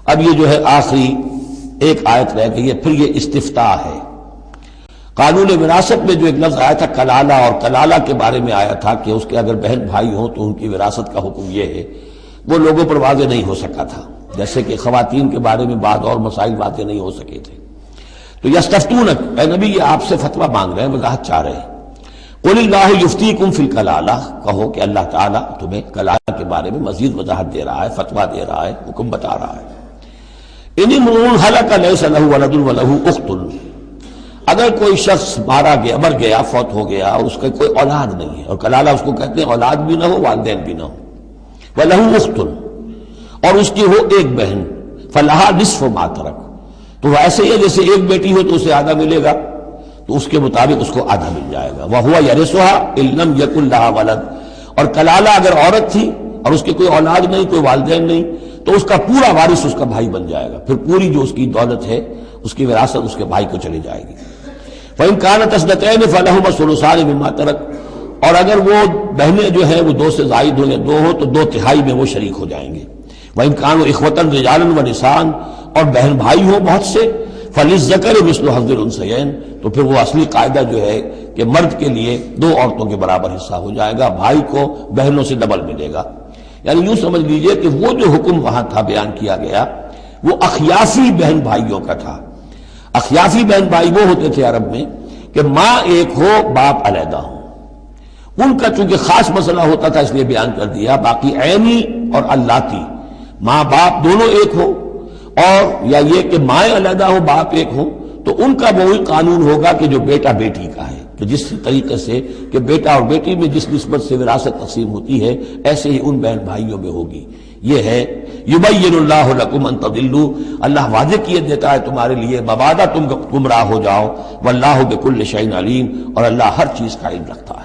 اب یہ جو ہے آخری ایک آیت رہ گئی ہے، پھر یہ استفتاء ہے۔ قانون وراثت میں جو ایک لفظ آیا تھا کلالہ، اور کلالہ کے بارے میں آیا تھا کہ اس کے اگر بہن بھائی ہوں تو ان کی وراثت کا حکم یہ ہے، وہ لوگوں پر واضح نہیں ہو سکا تھا، جیسے کہ خواتین کے بارے میں بعض اور مسائل واضح نہیں ہو سکے تھے۔ تو یستفتونک، اے نبی یہ آپ سے فتویٰ مانگ رہے ہیں، وضاحت چاہ رہے ہیں۔ قل اللہ یفتیکم فی الکلالہ، کہو کہ اللہ تعالیٰ تمہیں کلالہ کے بارے میں مزید وضاحت دے رہا ہے، فتویٰ دے رہا ہے، حکم بتا رہا ہے۔ ان امرؤ ہلک لیس لہ ولد ولہ اخت، اگر کوئی شخص مر گیا، فوت ہو گیا اور اس کا کوئی اولاد نہیں ہے، اور کلالہ اس کو کہتے ہیں اولاد بھی نہ ہو والدین بھی نہ ہو، ولہ اخت، اور اس کی ہو ایک بہن، فلہا نصف ما ترک، تو ایسے ہی ہے جیسے ایک بیٹی ہو تو اسے آدھا ملے گا، تو اس کے مطابق اس کو آدھا مل جائے گا۔ وَهُوَ يَرِثُهَا إِن لَّمْ يَكُن لَّهَا وَلَدٌ، اور کلالہ اگر عورت تھی اور اس کے کوئی اولاد نہیں، کوئی والدین نہیں، تو اس کا پورا وارث اس کا بھائی بن جائے گا، پھر پوری جو اس کی دولت ہے، اس کی وراثت اس کے بھائی کو چلی جائے گی۔ فَإِن كَانَتْ اثْنَتَيْنِ فَلَهُمَا الثُّلُثَانِ مِمَّا تَرَكَ، اور اگر وہ بہنیں جو ہیں وہ دو سے زائد ہو یا دو ہو تو 2/3 میں وہ شریک ہو جائیں گے۔ وَإِن كَانُوا إِخْوَةً رِجَالًا وَنِسَاءً، اور بہن بھائی ہو بہت سے، فَلِلذَّكَرِ مِثْلُ حَظِّ الْأُنثَيَيْنِ، تو پھر وہ اصلی قاعدہ جو ہے کہ مرد کے لیے 2 عورتوں کے برابر حصہ ہو جائے گا، بھائی کو بہنوں سے ڈبل ملے گا۔ یعنی یوں سمجھ لیجئے کہ وہ جو حکم وہاں تھا بیان کیا گیا وہ اخیافی بہن بھائیوں کا تھا۔ اخیافی بہن بھائی وہ ہوتے تھے عرب میں کہ ماں ایک ہو باپ علیحدہ ہو، ان کا چونکہ خاص مسئلہ ہوتا تھا اس لیے بیان کر دیا۔ باقی عینی اور اللاتی، ماں باپ دونوں ایک ہو، اور یا یہ کہ مائیں علیحدہ ہو باپ ایک ہو، تو ان کا وہی قانون ہوگا کہ جو بیٹا بیٹی کا ہے، کہ جس طریقے سے کہ بیٹا اور بیٹی میں جس نسبت سے وراثت تقسیم ہوتی ہے ایسے ہی ان بہن بھائیوں میں ہوگی۔ یہ ہے یبین اللہ لکم ان تضلوا، اللہ واضح کیے دیتا ہے تمہارے لیے مبادا تم گمراہ ہو جاؤ، واللہ بکل شیء علیم، اور اللہ ہر چیز کا علم رکھتا ہے۔